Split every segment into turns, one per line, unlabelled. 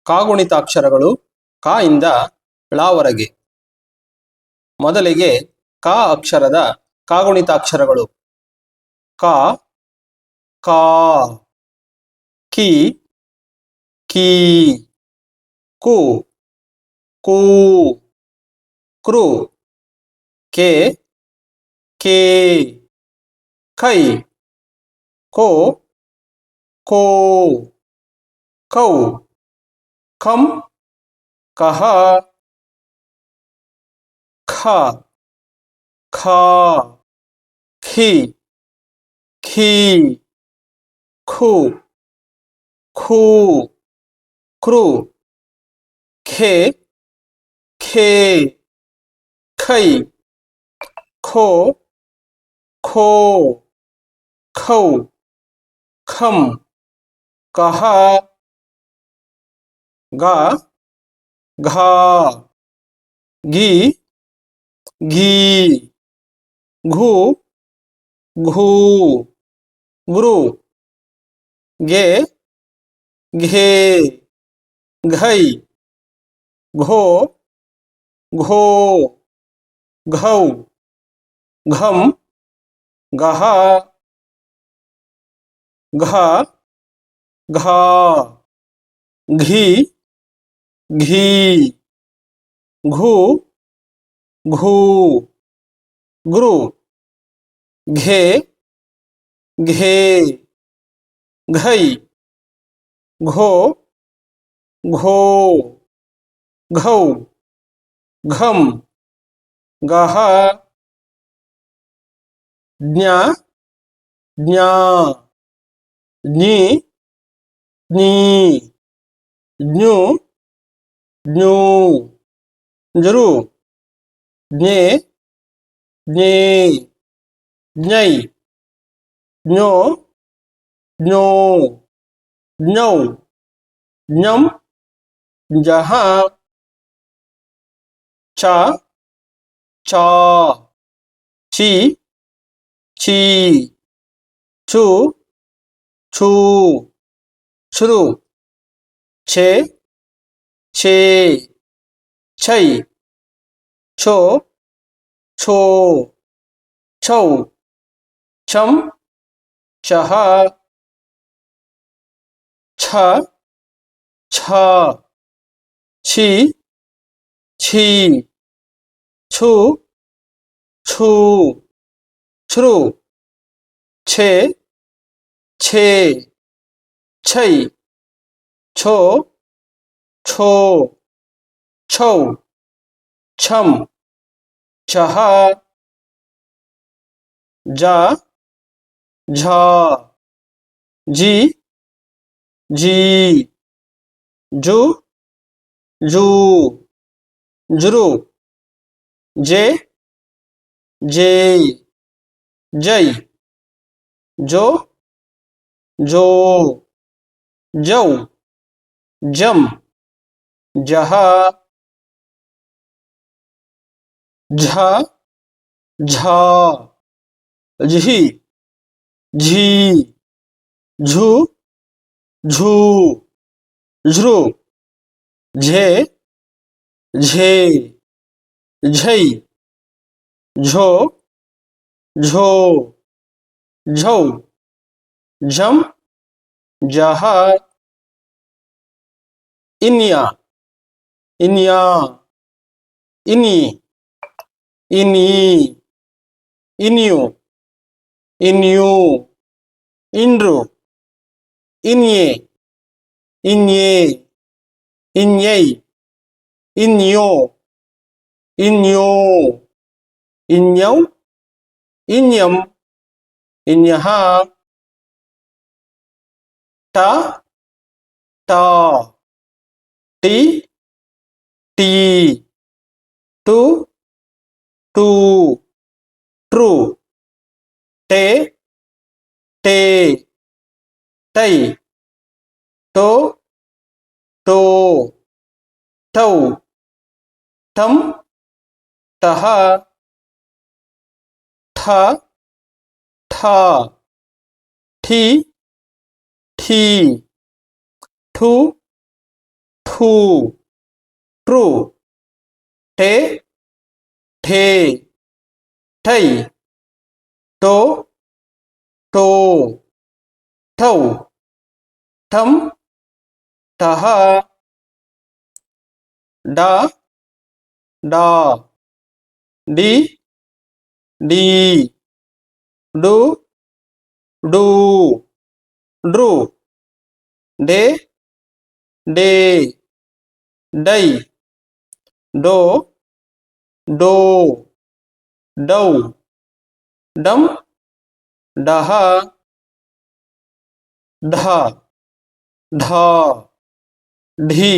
ಕಾಗುಣಿತಾಕ್ಷರಗಳು ಕ ಇಂದ ಳವರೆಗೆ. ಮೊದಲಿಗೆ ಕ ಅಕ್ಷರದ ಕಾಗುಣಿತಾಕ್ಷರಗಳು: ಕ, ಕಾ, ಕಿ, ಕೀ, ಕು, ಕೂ, ಕೃ, ಕೆ, ಕೇ, ಕೈ, ಕೋ, ಕೋ, ಕೌ, ಖಂ, ಕಹ, ಖ, ಖಾ, ಖಿ, ಖೀ, ಖು, ಖೂ, ಕೃ, ಖೆ, ಖೇ, ಖೈ, ಖೋ, ಖೋ, ಖೌ, ಖಂ, ಕಹ, ಗ, ಘಾ, ಗಿ, ಘೀ, ಘು, ಘೂ, ಗೃ, ಗೆ, ಘೇ, ಘೈ, ಘೋ, ಘೋ, ಘೌ, ಘಂ, ಗಹ, ಘ, ಘಾ, ಘಿ, ಘೀ, ಘು, ಘೂ, ಗೃ, ಘೆ, ಘೇ, ಘೈ, ಘೋ, ಘೋ, ಘೌ, ಘಂ, ಗಹ, ಜ್ಞ, ಜ್ಞಾ, ಜ್ಞಿ, ಜ್ಞೀ, ಜ್ಞು, ಜ್ಞೂ, ಜ್ರು, ಜ್ಞೇ, ಜ್ಞೇ, ಜ್ಞೈ, ಜ್ಞೋ, ಜ್ಞೋ, ಜ್ಞೌ, ಜ್ಞಂ, ಜ್ಞಃ, ಚ, ಛಾ, ಛಿ, ಛೀ, ಛು, ಛೂ, ಛೃ, ಛೆ, ಛೇ, ಛೈ, ಛೋ, ಛೋ, ಛೌ, ಛಂ, ಛಃ, ಛ, ಛ, ಛಿ, ಛೀ, ಛು, ಛೂ, ಛೃ, ಛೆ, ಛೇ, ಛೈ, ಛೋ, ಛೋ, ಛೌ, ಛಂ, ಛಃ, ಜ, ಝಾ, ಜಿ, ಝೀ, ಜು, ಝೂ, ಜ್ರು, ಜೆ, ಜೇ, ಜೈ, ಜೋ, ಜೋ, ಜೌ, ಜಂ, ಜಹ, ಝ, ಝಾ, ಝಿ, ಝೀ, ಝು, ಝೂ, ಝೃ, ಝೆ, ಝೇ, ಝೈ, ಝೋ, ಝೋ, ಝೌ, ಝಂ, ಜಹ, ಇನ್ಯ, ಇನ್ಯಾ, ಇನಿ, ಇನೀ, ಇನ್ಯು, ಇನ್ಯೂ, ಇಂಡ್ರು, ಇನ್ಯೆ, ಇನ್ಯೇ, ಇನ್ಯೈ, ಇನ್ಯೋ, ಇನ್ಯೋ, ಇನ್ಯೌ, ಇನ್ಯಂ, ಇನ್ಯಃ, ಟ, ಟಾ, ಟಿ, ಟೀ, ಟು, ಟೂ, ಟ್ರು, ಟೇ, ಟೇ, ಟೈ, ಟೋ, ಟೋ, ಟೌ, ಟಂ, ಟಹ, ಠ, ಠ, ಠಿ, ಠೀ, ಠು, ಠೂ, ठू ट्रू ठे ठे ठई टो टो ठौ ठम ठह डा डा डी डी डू डू ड्रू डे डे डई डो डो डौ डम डह ढ ढ ढी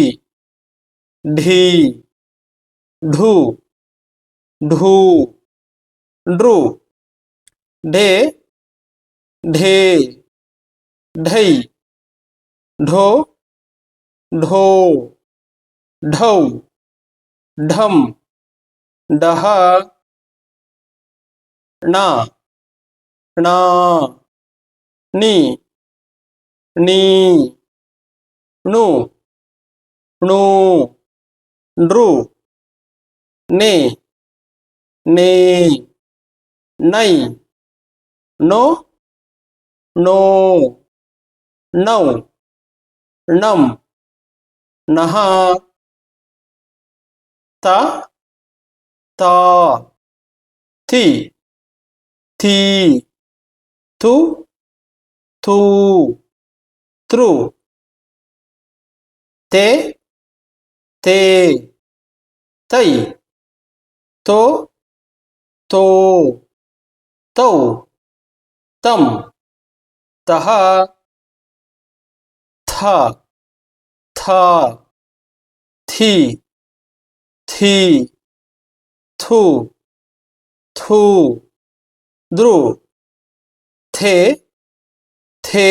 ढी ढू ढू ड्रू ढे ढे ढई ढो ढो ढौ ढम डह ना ना नी नी नु नु ड्रू ने ने नई नो नो नौ नम नहा ता ता थी थी थू थू थ्रू ते ते तई तो तो तौ तम तह था था थी थी थू थू द्रु थे थे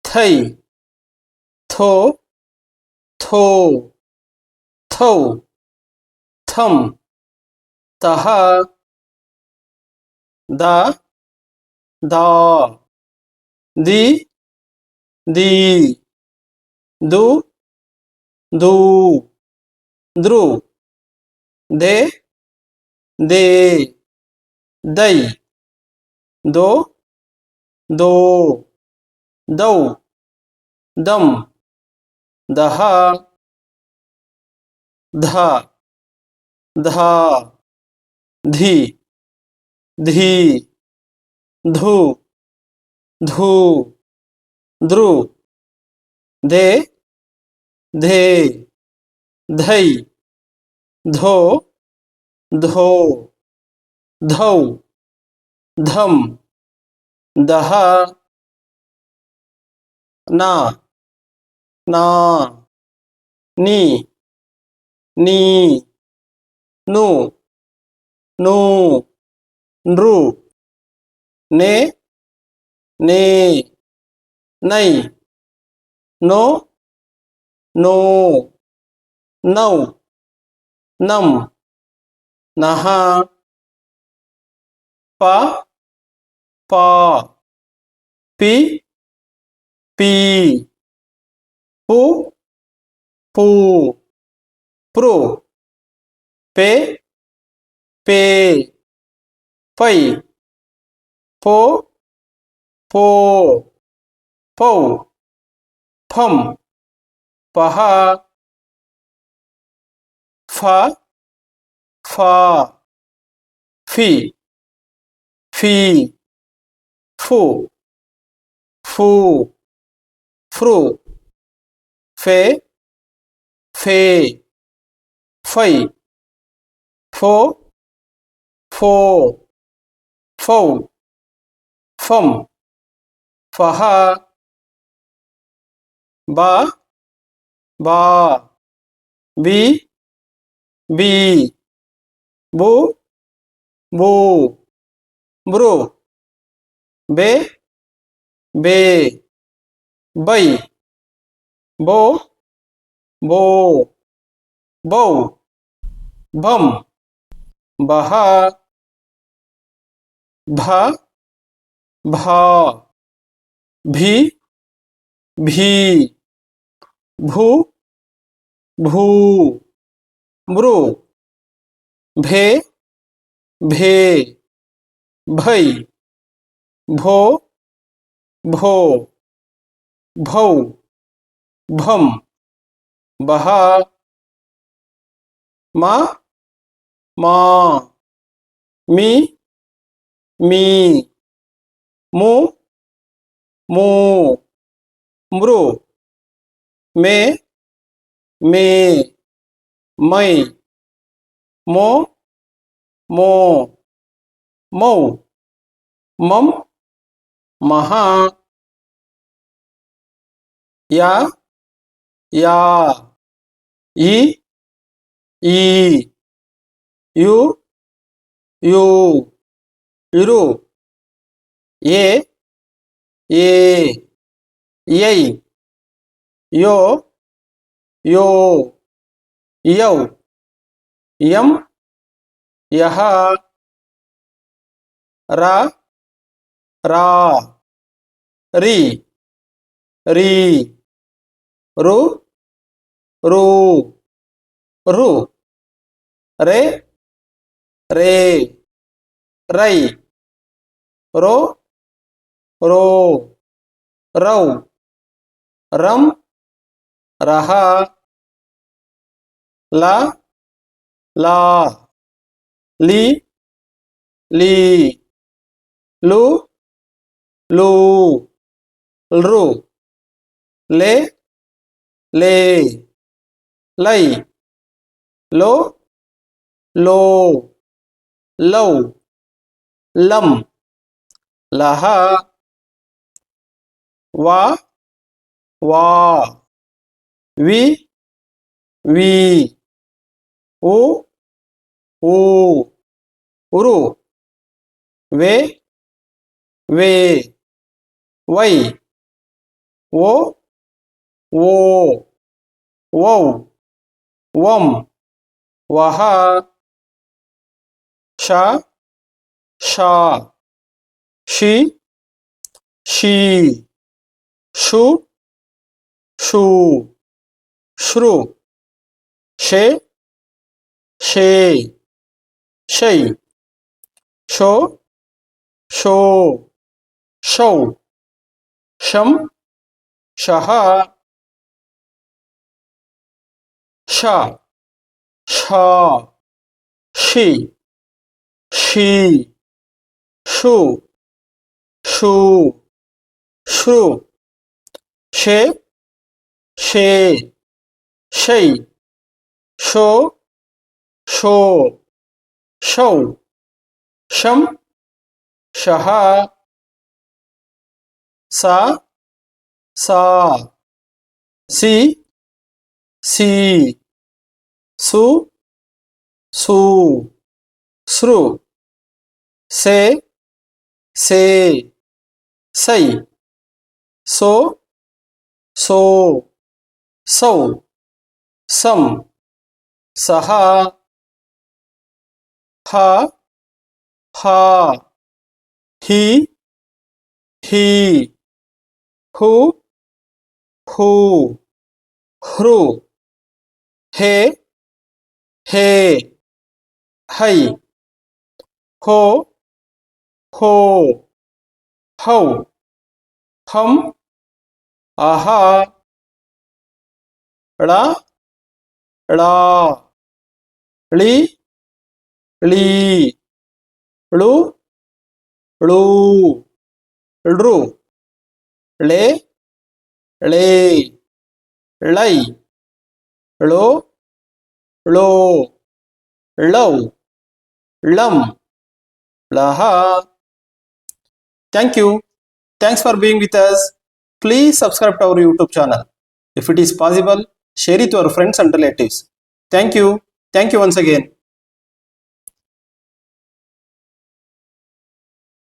थई थो थो थौ थम तह दा दा दी दी दू दू द्रु दे दे दई दो दो दौ दम दह धा धा धी धी धू धू द्रु दे धे धई धो धो धौ धम दह ना ना नी नी नु नु ड्रू ने ने नई नो नो नौ नम नहा पा पा पी पी पू पू प्रो पे पे पई पो पो पौ फम पह फा फा फी फी फू फू फ्रू फे फे फई फो फो फौ फम फह बा बा बी बी बू बू ब्रू बे बे बई बो बो बौ बम बहा भा भा भी भी भू भू भ्रू भे भे भै भो भो भौ भम बहा मा मा मी मी मु मू मृ मे मे मै मो मो मौ मम महा या या ई ई यू यू इरु ये ये यै यो यो यौ यम यह रा रा री री रू रू रू रे रे रೈ रो रो रौ रम रहा ला ला ली ली लू लू लृ ले ले लै लो लो लौ लम लहा वा वा वी वी उ ऊ उरु वे वे वै वो वो वौ वम वह शा शा शी शी शु शू श्रु शे शे शै शो शो शौ शम शः शा शा शी शी शु शू श्रु शे शे शै शो शो शौ शम शः सा सा सी सी सु सू सृ से से सै सो सो सौ सम सः हा हा ही ही हु हू हृ हे हे है हो हो हौ हम आहा ळा ळा ळी ळी ळु ळू लृ ले ले लै ळो ळो ळौ लं लहा. Thank you. Thanks for being with us. Please subscribe to our YouTube channel. If it is possible, share it to your friends and relatives. Thank you. Thank you once again.